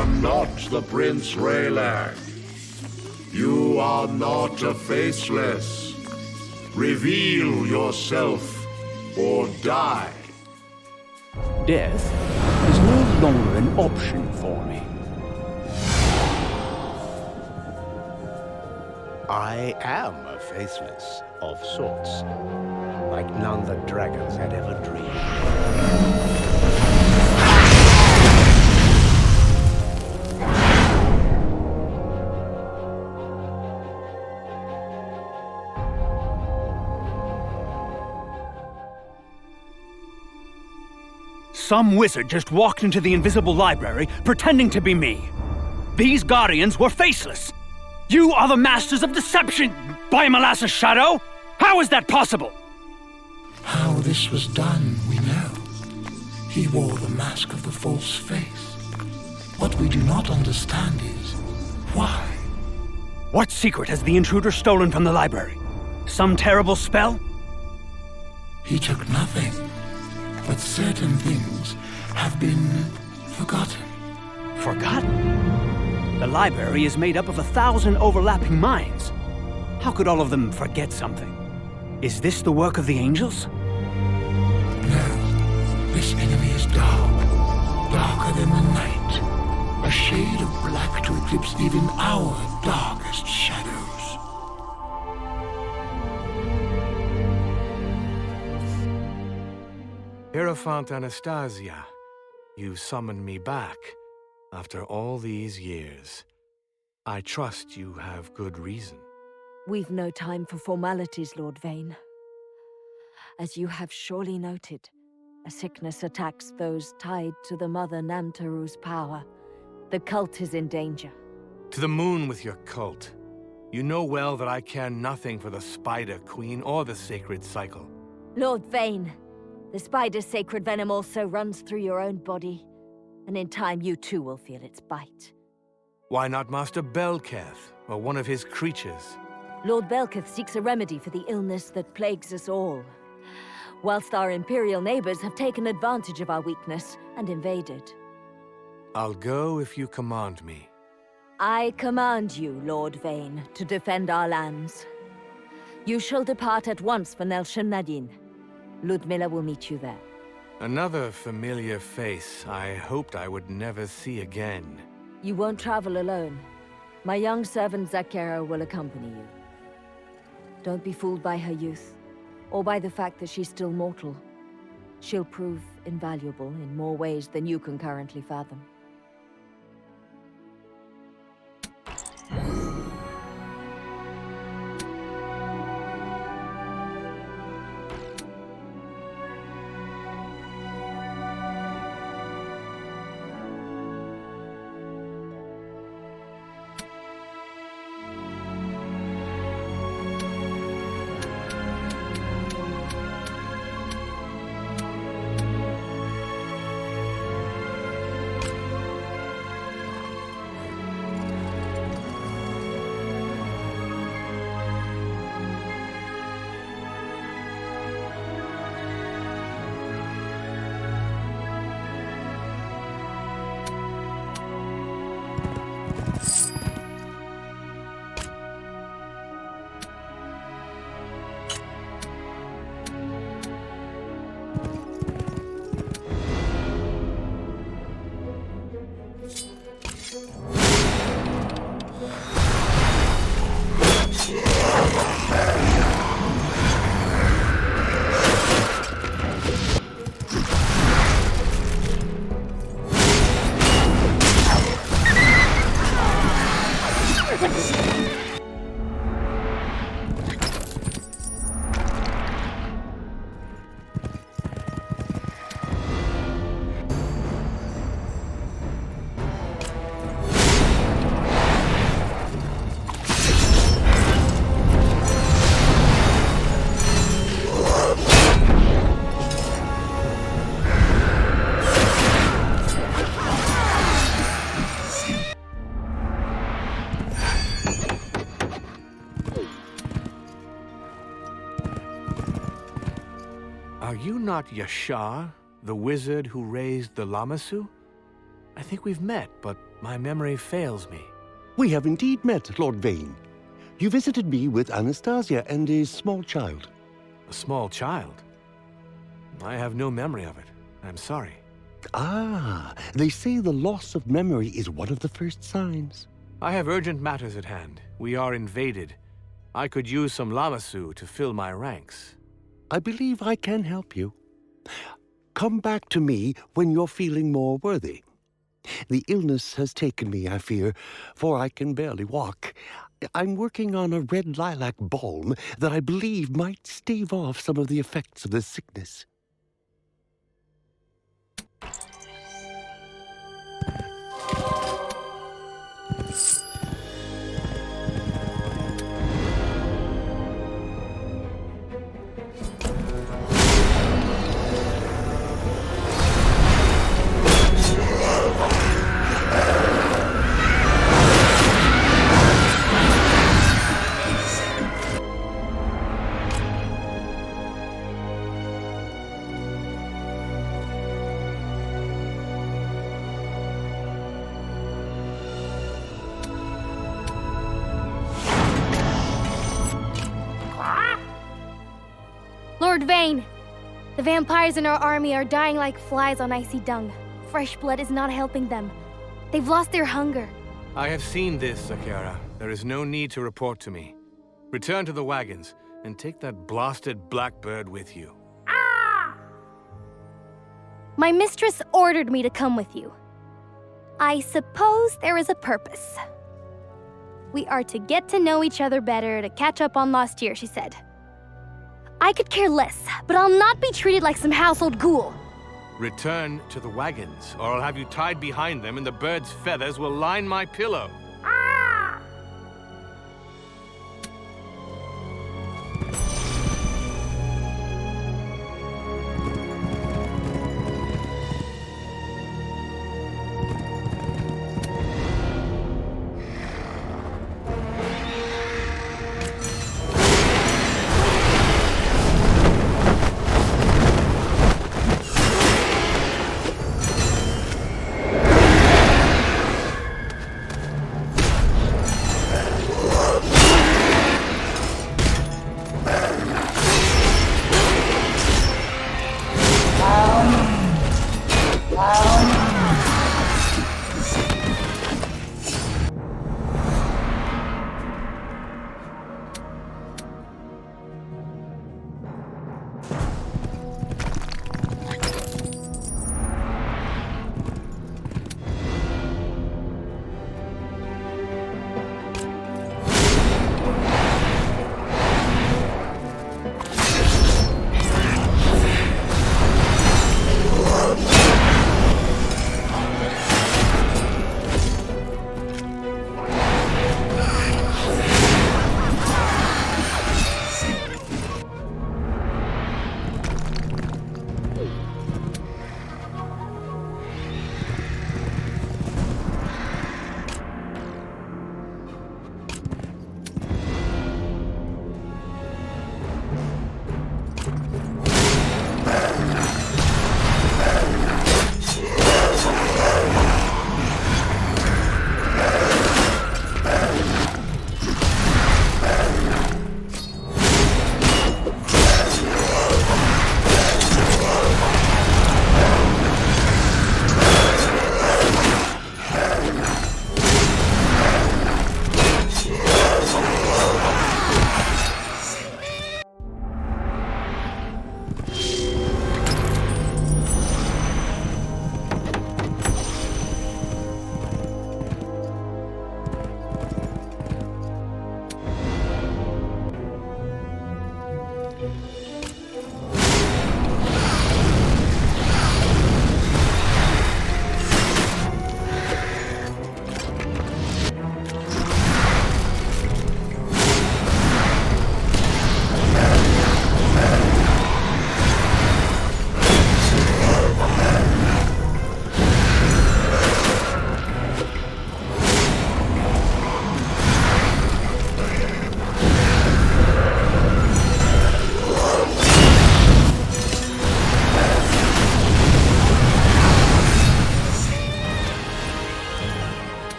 are not the Prince Raylag. You are not a faceless. Reveal yourself or die. Death is no longer an option for me. I am a faceless of sorts, like none the dragons had ever dreamed. Some wizard just walked into the invisible library, pretending to be me. These guardians were faceless. You are the masters of deception, by Molasses Shadow! How is that possible? How this was done, we know. He wore the mask of the false face. What we do not understand is, why? What secret has the intruder stolen from the library? Some terrible spell? He took nothing, but certain things have been forgotten. Forgotten? The library is made up of 1,000 overlapping minds. How could all of them forget something? Is this the work of the angels? No, this enemy is dark, darker than the night. A shade of black to eclipse even our darkest shadows. Hierophant Anastasia, you summoned me back after all these years. I trust you have good reason. We've no time for formalities, Lord Vane. As you have surely noted, a sickness attacks those tied to the Mother Namtaru's power. The cult is in danger. To the moon with your cult. You know well that I care nothing for the Spider Queen or the Sacred Cycle. Lord Vane, the spider's sacred venom also runs through your own body, and in time you too will feel its bite. Why not Master Belketh, or one of his creatures? Lord Belketh seeks a remedy for the illness that plagues us all, whilst our Imperial neighbors have taken advantage of our weakness and invaded. I'll go if you command me. I command you, Lord Vane, to defend our lands. You shall depart at once for Nelshan Nadin. Ludmilla will meet you there. Another familiar face I hoped I would never see again. You won't travel alone. My young servant Zakera will accompany you. Don't be fooled by her youth, or by the fact that she's still mortal. She'll prove invaluable in more ways than you can currently fathom. Are you not Yashar, the wizard who raised the Lamassu? I think we've met, but My memory fails me. We have indeed met, Lord Vane. You visited me with Anastasia and a small child. A small child? I have no memory of it. I'm sorry. Ah, they say the loss of memory is one of the first signs. I have urgent matters at hand. We are invaded. I could use some lamasu to fill my ranks. I believe I can help you. Come back to me when you're feeling more worthy. The illness has taken me, I fear, for I can barely walk. I'm working on a red lilac balm that I believe might stave off some of the effects of the sickness. Lord Vane! The vampires in our army are dying like flies on icy dung. Fresh blood is not helping them. They've lost their hunger. I have seen this, Zakera. There is no need to report to me. Return to the wagons, and take that blasted blackbird with you. My mistress ordered me to come with you. I suppose there is a purpose. We are to get to know each other better, to catch up on lost years, she said. I could care less, but I'll not be treated like some household ghoul. Return to the wagons, or I'll have you tied behind them and the bird's feathers will line my pillow.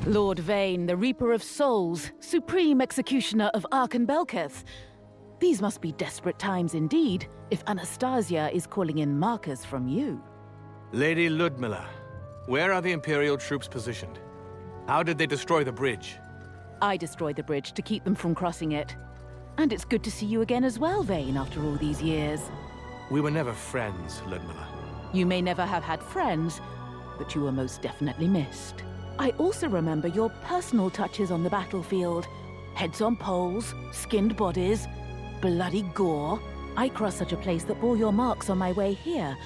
Lord Vane, the Reaper of Souls, Supreme Executioner of Ark Belketh. These must be desperate times indeed, if Anastasia is calling in markers from you. Lady Ludmilla, where are the Imperial troops positioned? How did they destroy the bridge? I destroyed the bridge to keep them from crossing it. And it's good to see you again as well, Vane, after all these years. We were never friends, Ludmilla. You may never have had friends, but you were most definitely missed. I also remember your personal touches on the battlefield. Heads on poles, skinned bodies, bloody gore. I crossed such a place that bore your marks on my way here.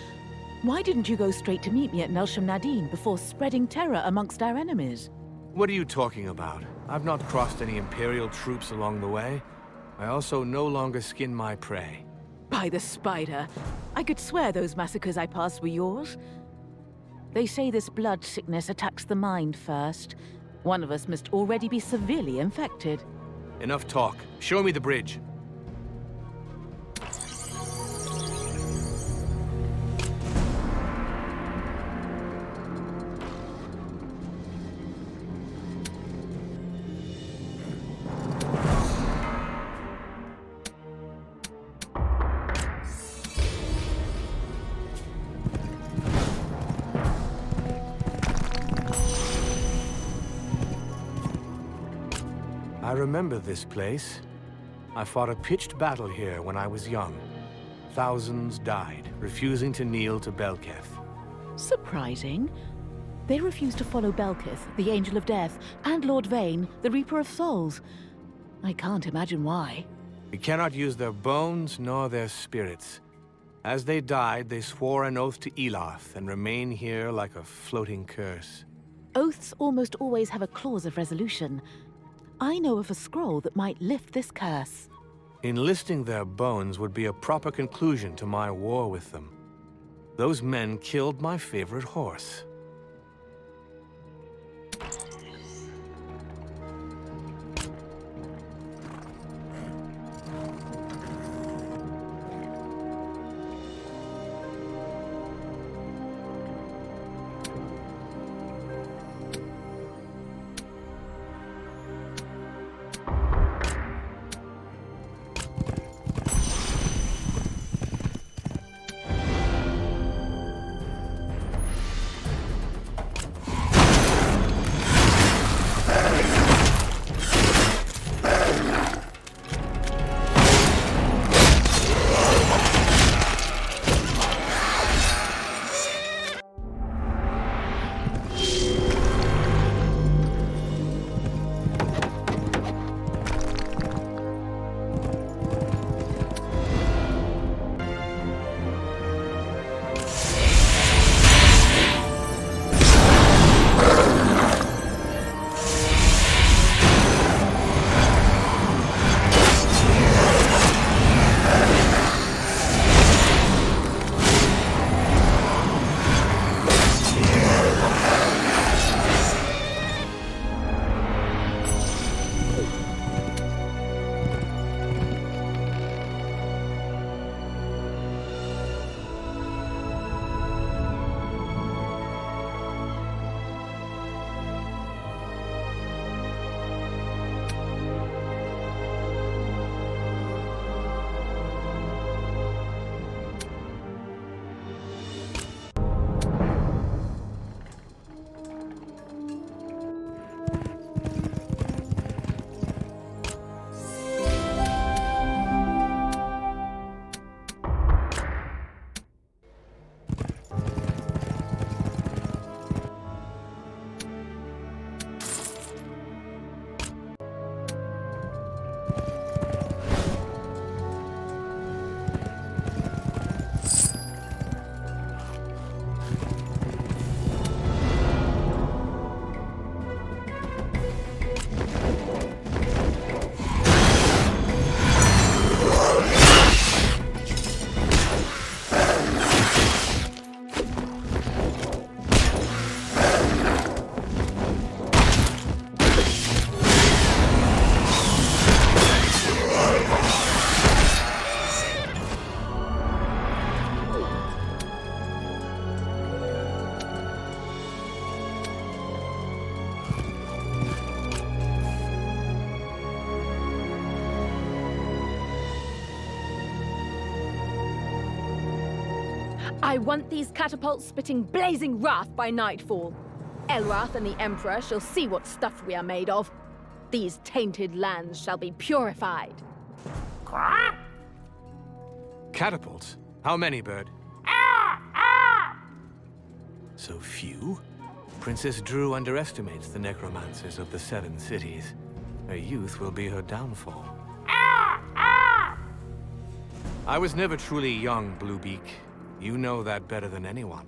Why didn't you go straight to meet me at Nelsham Nadine before spreading terror amongst our enemies? What are you talking about? I've not crossed any Imperial troops along the way. I also no longer skin my prey. By the spider, I could swear those massacres I passed were yours. They say this blood sickness attacks the mind first. One of us must already be severely infected. Enough talk. Show me the bridge. I remember this place. I fought a pitched battle here when I was young. Thousands died, refusing to kneel to Belketh. Surprising. They refused to follow Belketh, the Angel of Death, and Lord Vane, the Reaper of Souls. I can't imagine why. We cannot use their bones nor their spirits. As they died, they swore an oath to Eloth and remain here like a floating curse. Oaths almost always have a clause of resolution. I know of a scroll that might lift this curse. Enlisting their bones would be a proper conclusion to my war with them. Those men killed my favorite horse. I want these catapults spitting blazing wrath by nightfall. Elrath and the Emperor shall see what stuff we are made of. These tainted lands shall be purified. Catapults? How many, Bird? So few? Princess Drew underestimates the necromancers of the 7 cities. Her youth will be her downfall. I was never truly young, Bluebeak. You know that better than anyone.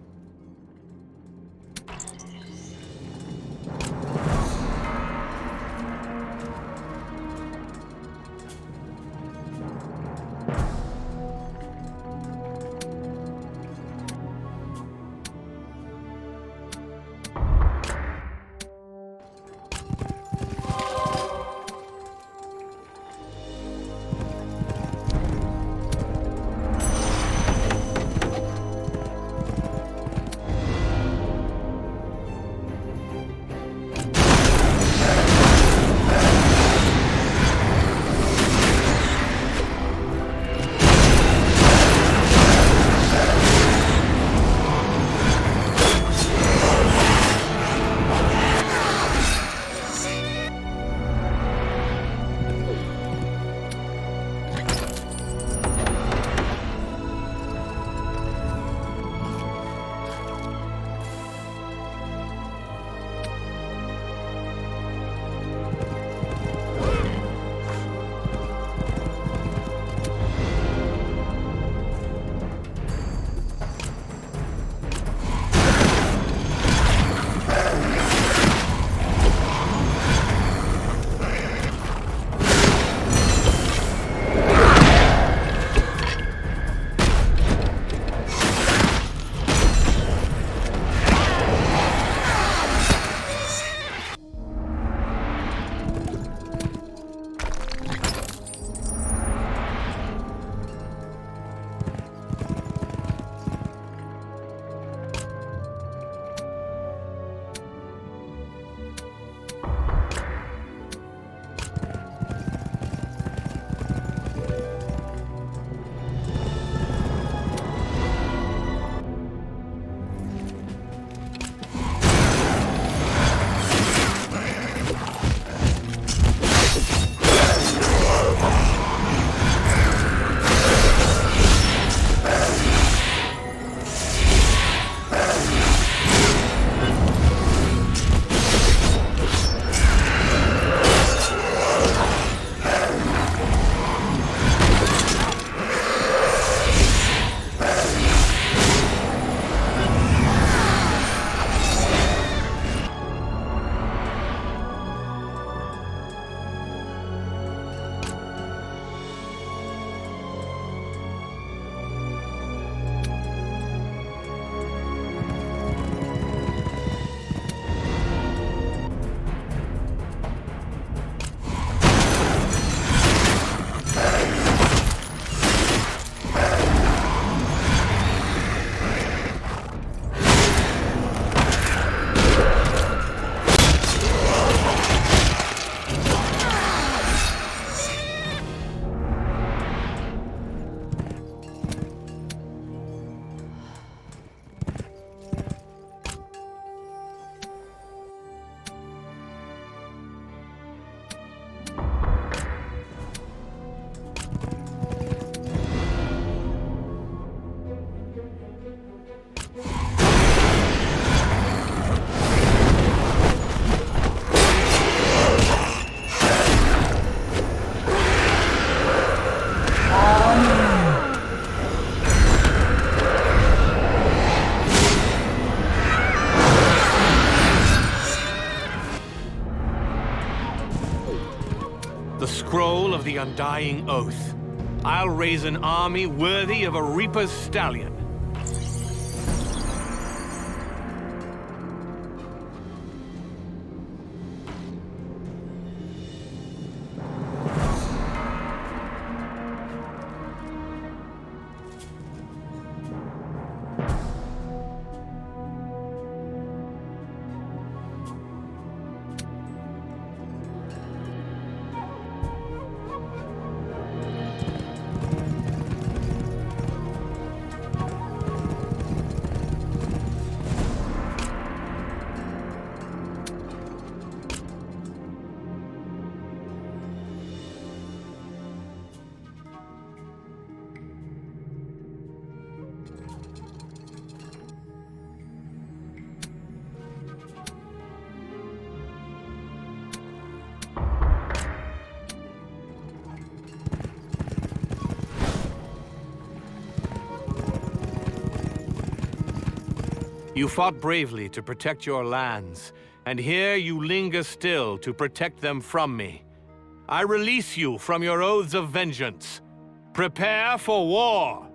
The scroll of the Undying Oath. I'll raise an army worthy of a Reaper's stallion. You fought bravely to protect your lands, and here you linger still to protect them from me. I release you from your oaths of vengeance. Prepare for war!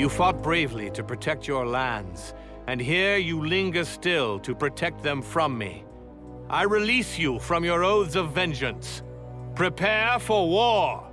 You fought bravely to protect your lands, and here you linger still to protect them from me. I release you from your oaths of vengeance. Prepare for war!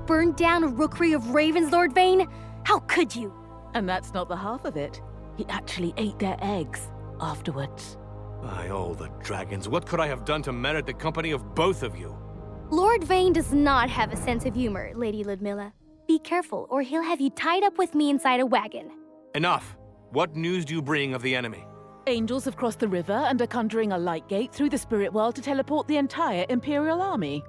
burned down a rookery of ravens, Lord Vane? How could you? And that's not the half of it. He actually ate their eggs afterwards. By all the dragons, what could I have done to merit the company of both of you? Lord Vane does not have a sense of humor, Lady Ludmilla. Be careful, or he'll have you tied up with me inside a wagon. Enough! What news do you bring of the enemy? Angels have crossed the river and are conjuring a light gate through the spirit world to teleport the entire Imperial army.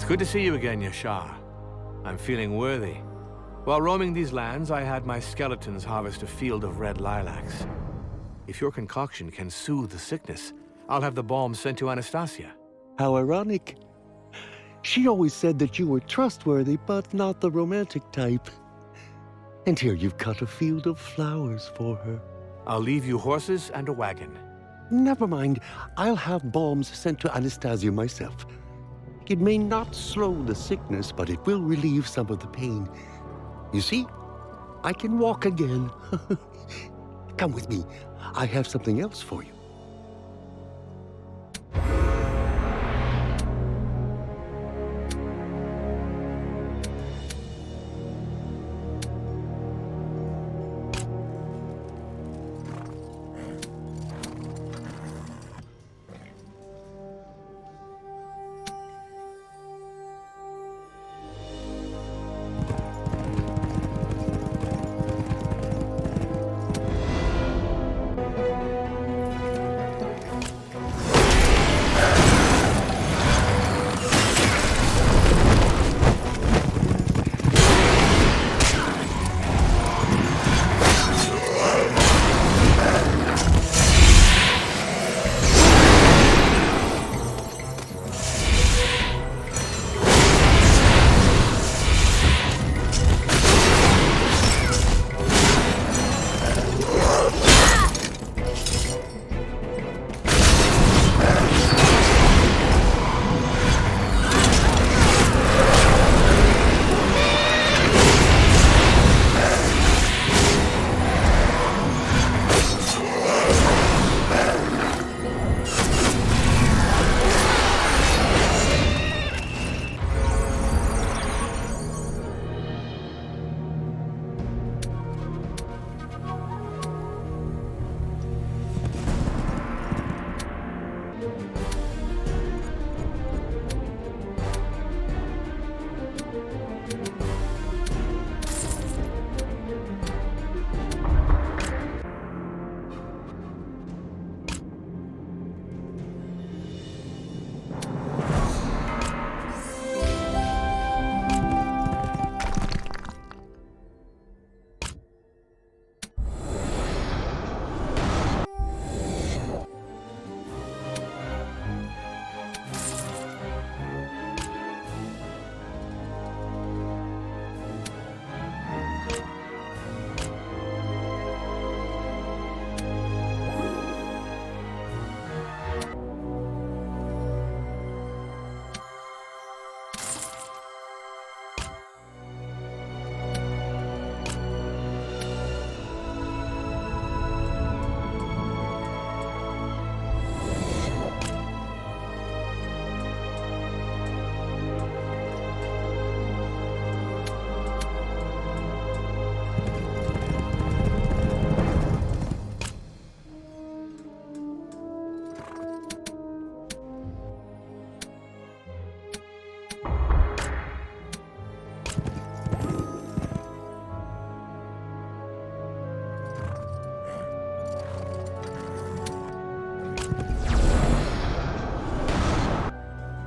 It's good to see you again, Yashar. I'm feeling worthy. While roaming these lands, I had my skeletons harvest a field of red lilacs. If your concoction can soothe the sickness, I'll have the balm sent to Anastasia. How ironic. She always said that you were trustworthy, but not the romantic type. And here you've cut a field of flowers for her. I'll leave you horses and a wagon. Never mind. I'll have balms sent to Anastasia myself. It may not slow the sickness, but it will relieve some of the pain. You see, I can walk again. Come with me. I have something else for you.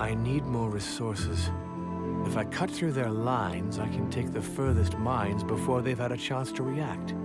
I need more resources. If I cut through their lines, I can take the furthest mines before they've had a chance to react.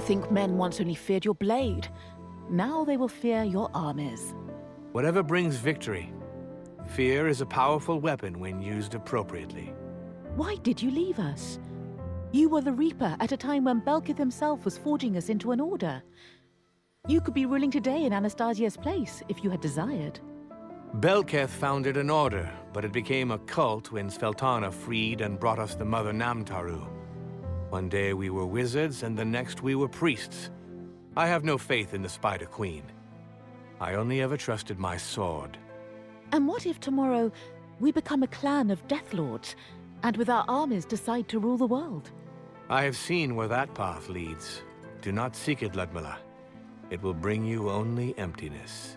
think men once only feared your blade. Now they will fear your armies. Whatever brings victory. Fear is a powerful weapon when used appropriately. Why did you leave us? You were the Reaper at a time when Belkith himself was forging us into an order. You could be ruling today in Anastasia's place if you had desired. Belketh founded an order, but it became a cult when Sveltana freed and brought us the Mother Namtaru. One day we were wizards, and the next we were priests. I have no faith in the Spider Queen. I only ever trusted my sword. And what if tomorrow we become a clan of Death Lords, and with our armies decide to rule the world? I have seen where that path leads. Do not seek it, Ludmilla. It will bring you only emptiness.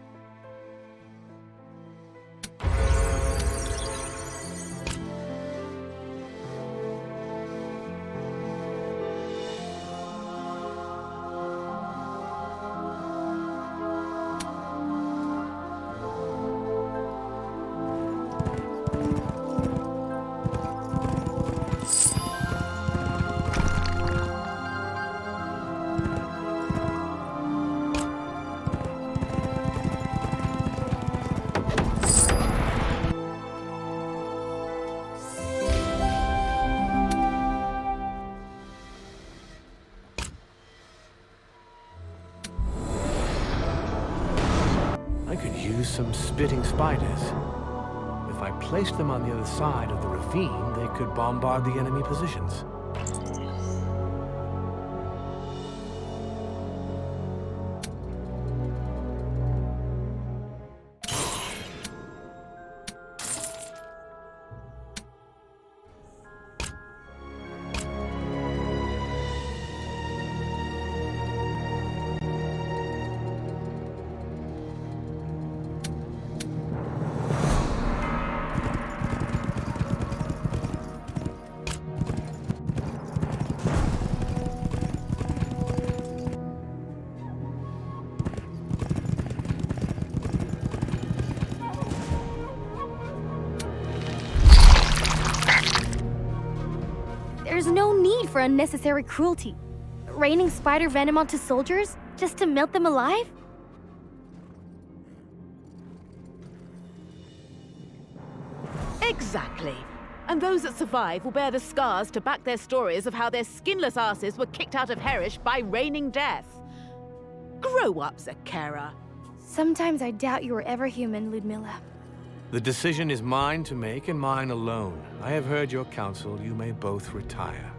I could use some spitting spiders. If I placed them on the other side of the ravine, they could bombard the enemy positions. There's no need for unnecessary cruelty. Raining spider venom onto soldiers just to melt them alive? Exactly. And those that survive will bear the scars to back their stories of how their skinless asses were kicked out of Herish by raining death. Grow up, Zakera. Sometimes I doubt you were ever human, Ludmilla. The decision is mine to make and mine alone. I have heard your counsel. You may both retire.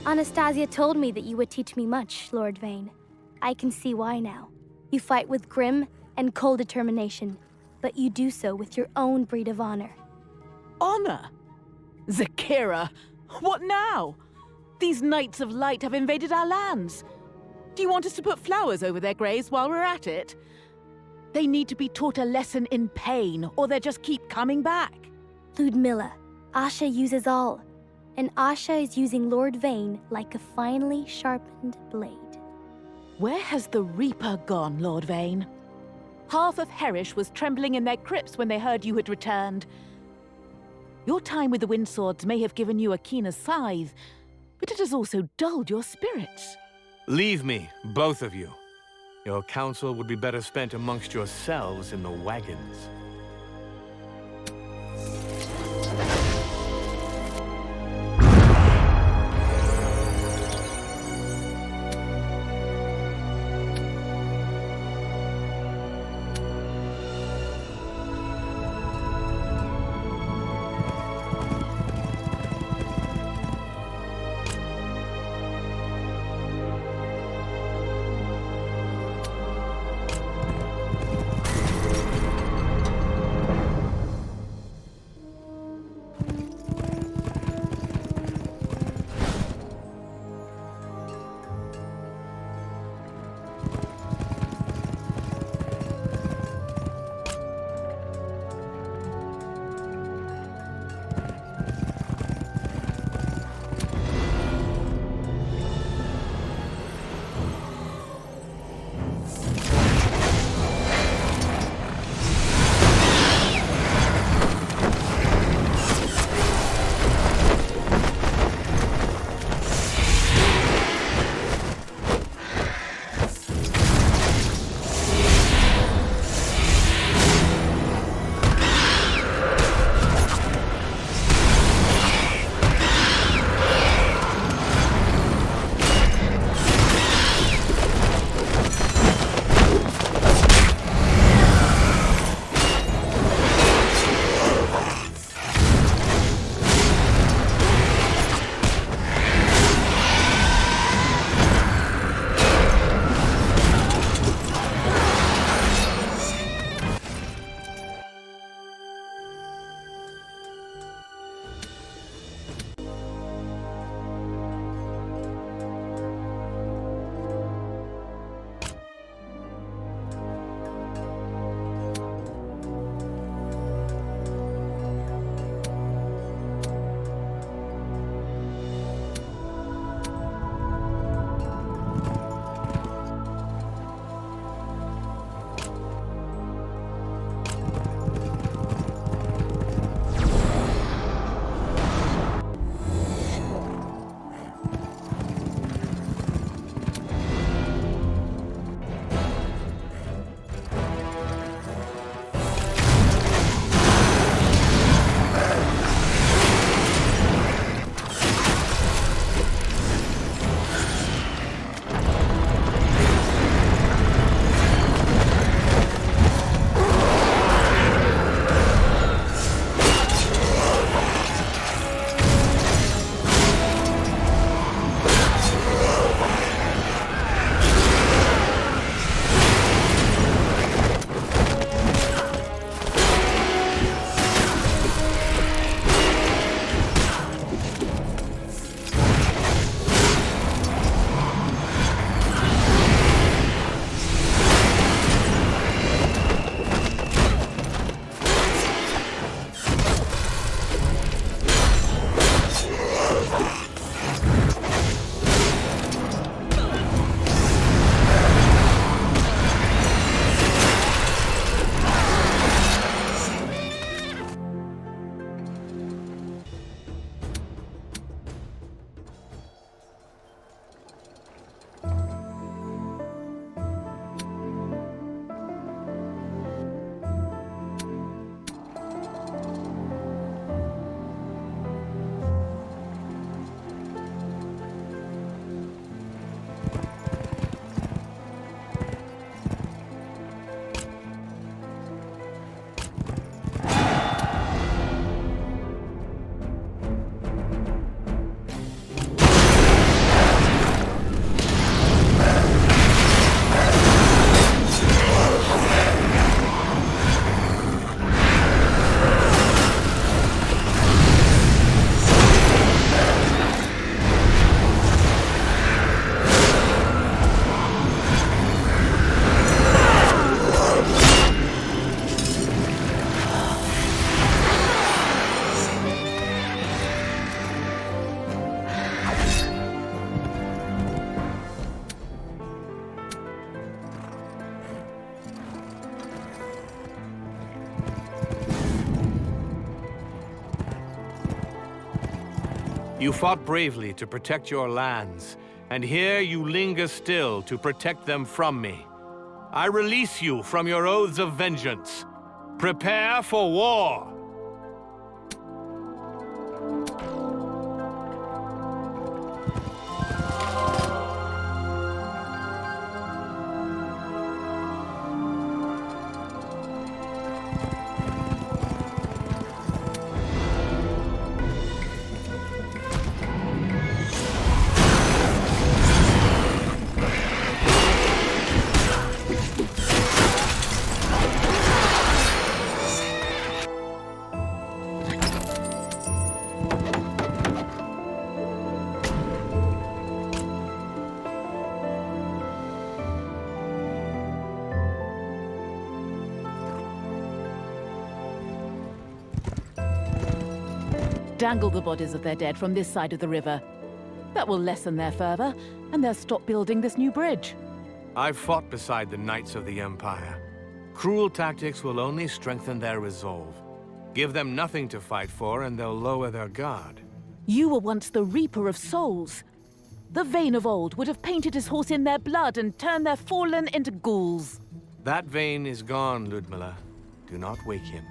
Anastasia told me that you would teach me much, Lord Vane. I can see why now. You fight with grim and cold determination, but you do so with your own breed of honor. Honor? Zakera, what now? These Knights of Light have invaded our lands. Do you want us to put flowers over their graves while we're at it? They need to be taught a lesson in pain, or they'll just keep coming back. Ludmilla, Asha uses all, and Asha is using Lord Vane like a finely sharpened blade. Where has the Reaper gone, Lord Vane? Half of Herish was trembling in their crypts when they heard you had returned. Your time with the Windswords may have given you a keener scythe, but it has also dulled your spirits. Leave me, both of you. Your counsel would be better spent amongst yourselves in the wagons. You fought bravely to protect your lands, and here you linger still to protect them from me. I release you from your oaths of vengeance. Prepare for war! Dangle the bodies of their dead from this side of the river. That will lessen their fervor, and they'll stop building this new bridge. I've fought beside the Knights of the Empire. Cruel tactics will only strengthen their resolve. Give them nothing to fight for, and they'll lower their guard. You were once the Reaper of Souls. The Vayne of old would have painted his horse in their blood and turned their fallen into ghouls. That Vayne is gone, Ludmilla. Do not wake him.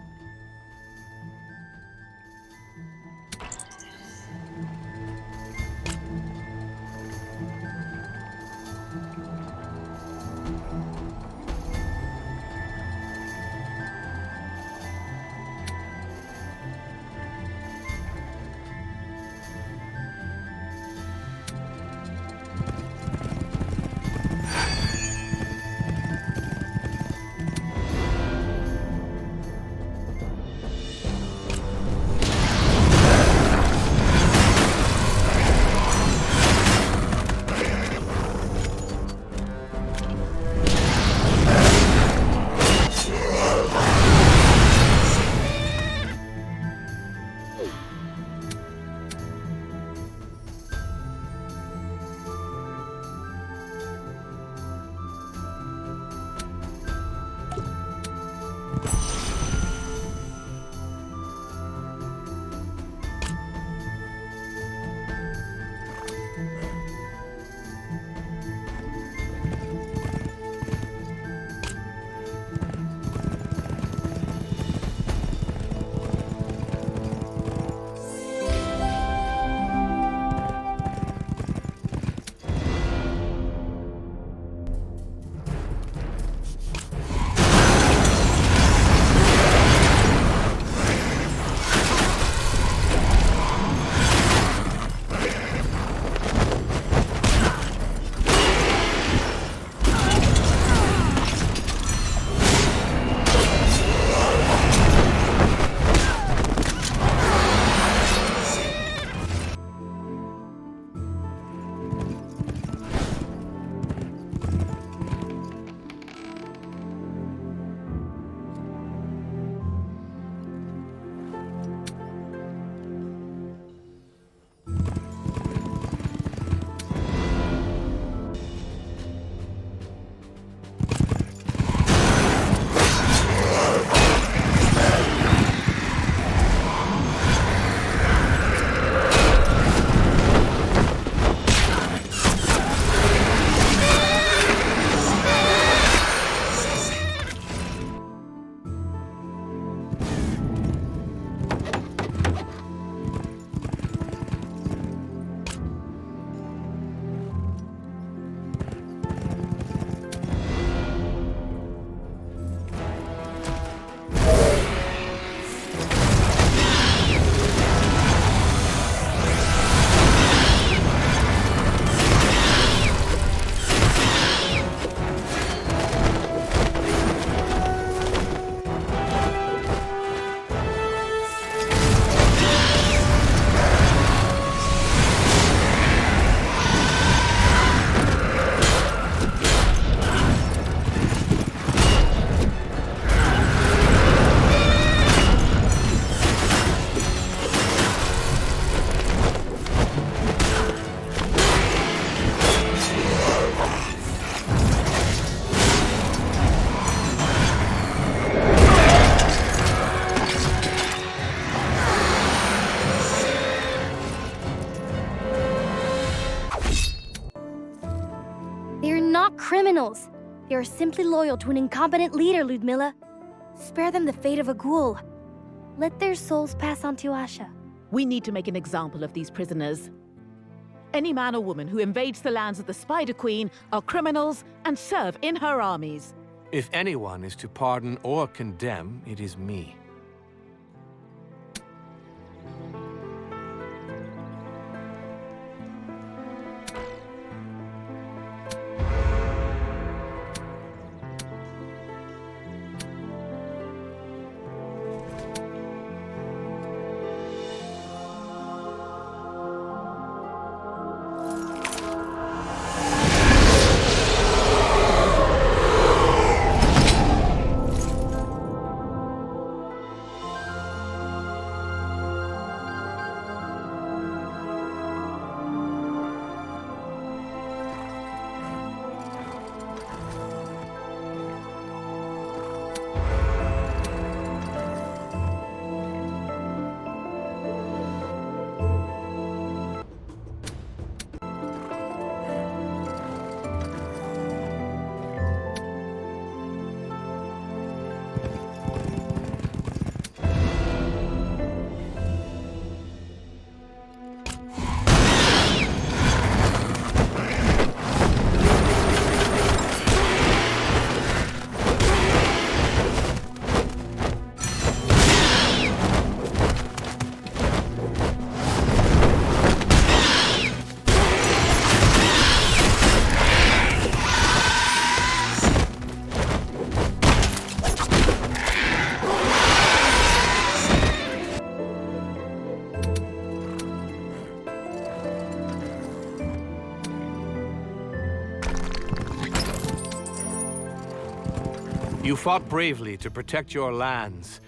criminals. They are simply loyal to an incompetent leader, Ludmilla. Spare them the fate of a ghoul. Let their souls pass on to Asha. We need to make an example of these prisoners. Any man or woman who invades the lands of the Spider Queen are criminals and serve in her armies. If anyone is to pardon or condemn, it is me. You fought bravely to protect your lands.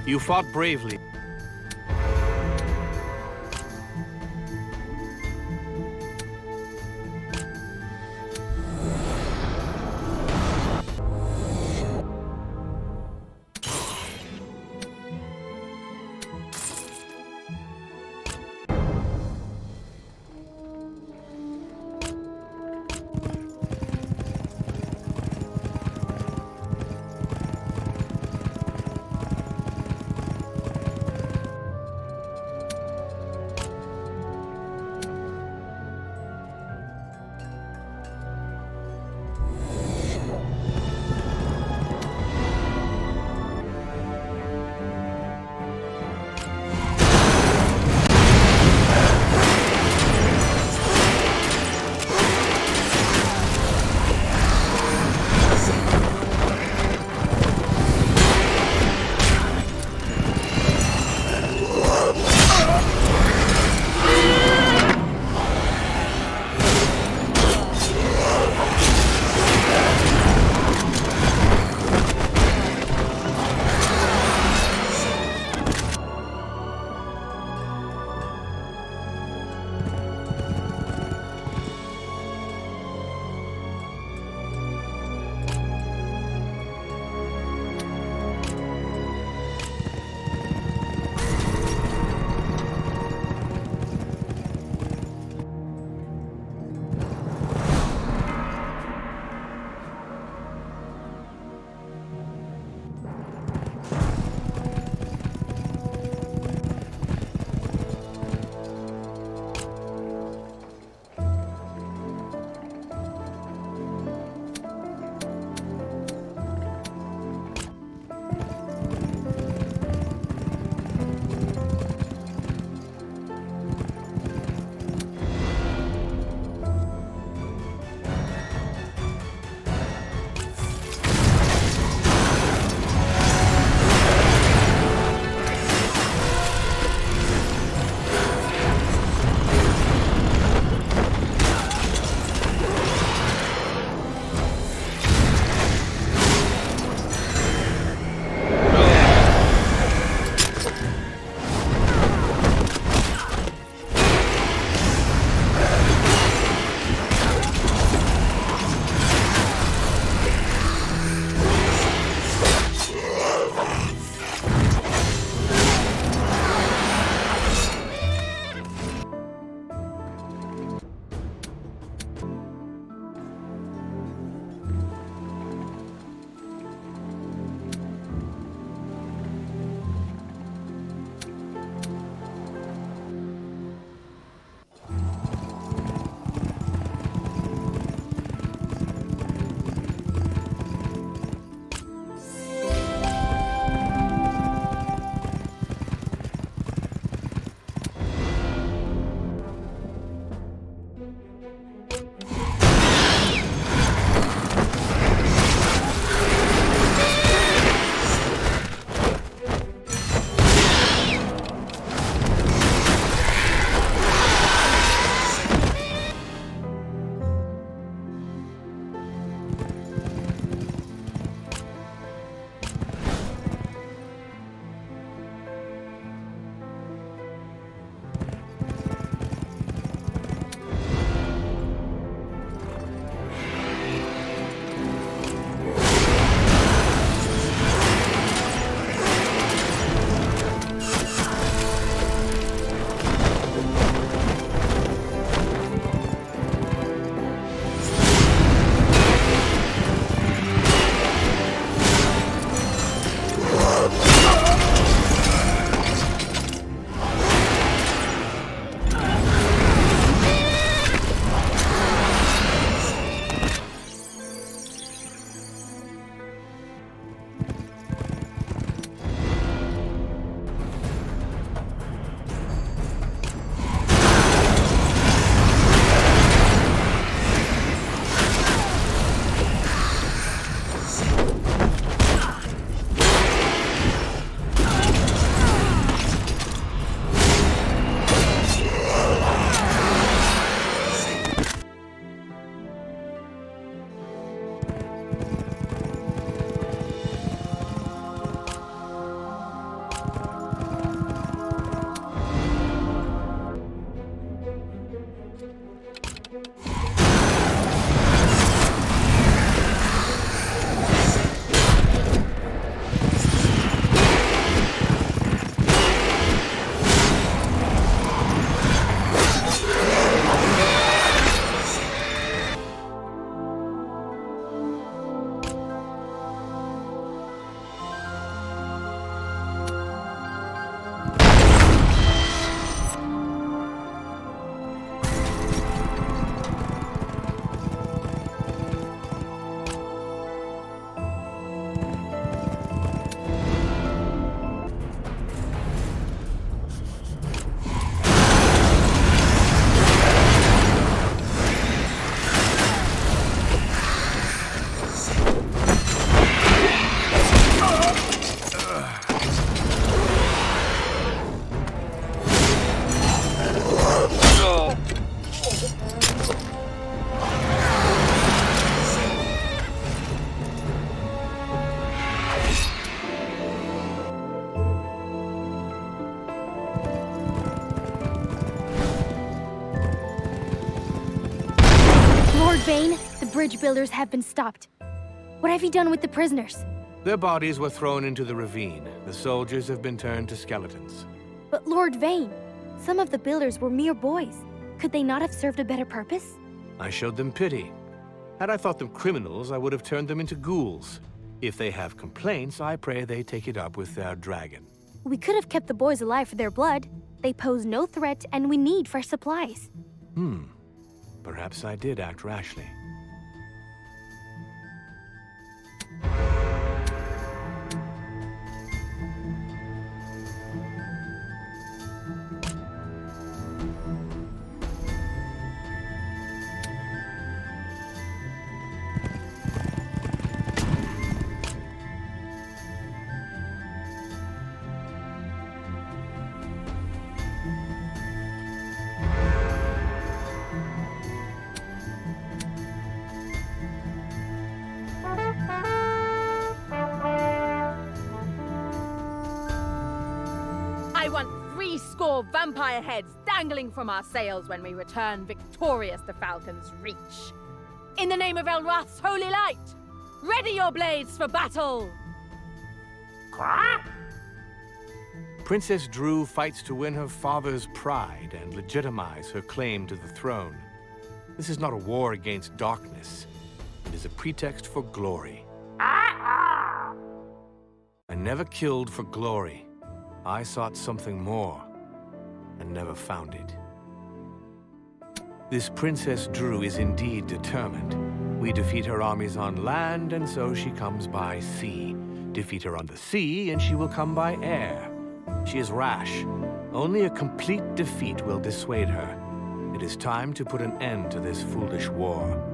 You fought bravely. Vayne, the bridge builders have been stopped. What have you done with the prisoners? Their bodies were thrown into the ravine. The soldiers have been turned to skeletons. But Lord Vayne, some of the builders were mere boys. Could they not have served a better purpose? I showed them pity. Had I thought them criminals, I would have turned them into ghouls. If they have complaints, I pray they take it up with their dragon. We could have kept the boys alive for their blood. They pose no threat, and we need fresh supplies. Perhaps I did act rashly. I want 70 vampire heads dangling from our sails when we return victorious to Falcon's Reach. In the name of Elrath's holy light, ready your blades for battle! Princess Drew fights to win her father's pride and legitimize her claim to the throne. This is not a war against darkness. It is a pretext for glory. I never killed for glory. I sought something more, and never found it. This Princess Drew is indeed determined. We defeat her armies on land, and so she comes by sea. Defeat her on the sea, and she will come by air. She is rash. Only a complete defeat will dissuade her. It is time to put an end to this foolish war.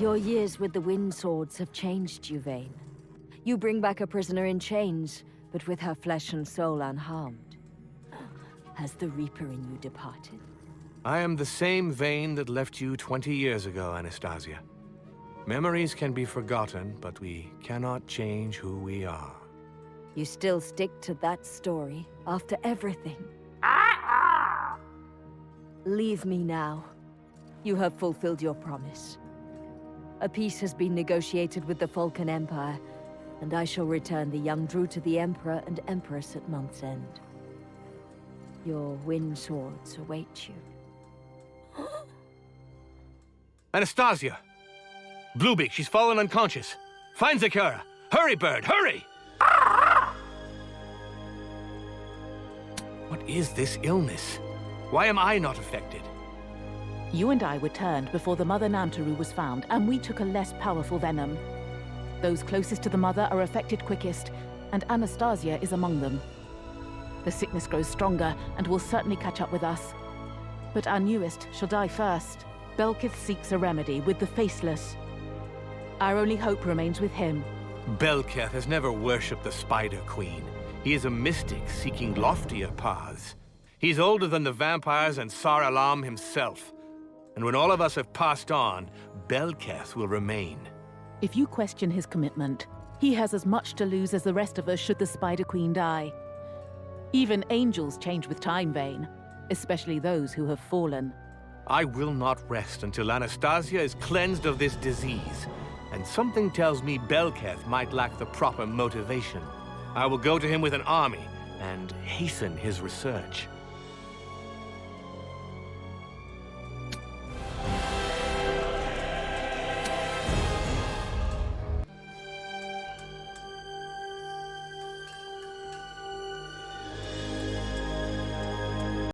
Your years with the Wind Swords have changed you, Vayne. You bring back a prisoner in chains, but with her flesh and soul unharmed. Has the Reaper in you departed? I am the same Vayne that left you 20 years ago, Anastasia. Memories can be forgotten, but we cannot change who we are. You still stick to that story after everything. Leave me now. You have fulfilled your promise. A peace has been negotiated with the Falcon Empire, and I shall return the young Drew to the Emperor and Empress at month's end. Your wind swords await you. Anastasia! Bluebeak, she's fallen unconscious. Find Zakara! Hurry, bird, hurry! What is this illness? Why am I not affected? You and I were turned before the Mother Namtaru was found, and we took a less powerful venom. Those closest to the Mother are affected quickest, and Anastasia is among them. The sickness grows stronger and will certainly catch up with us. But our newest shall die first. Belkith seeks a remedy with the Faceless. Our only hope remains with him. Belketh has never worshipped the Spider Queen. He is a mystic seeking loftier paths. He's older than the vampires and Sar Alam himself. And when all of us have passed on, Belketh will remain. If you question his commitment, he has as much to lose as the rest of us should the Spider Queen die. Even angels change with time, Vane, especially those who have fallen. I will not rest until Anastasia is cleansed of this disease. And something tells me Belketh might lack the proper motivation. I will go to him with an army and hasten his research.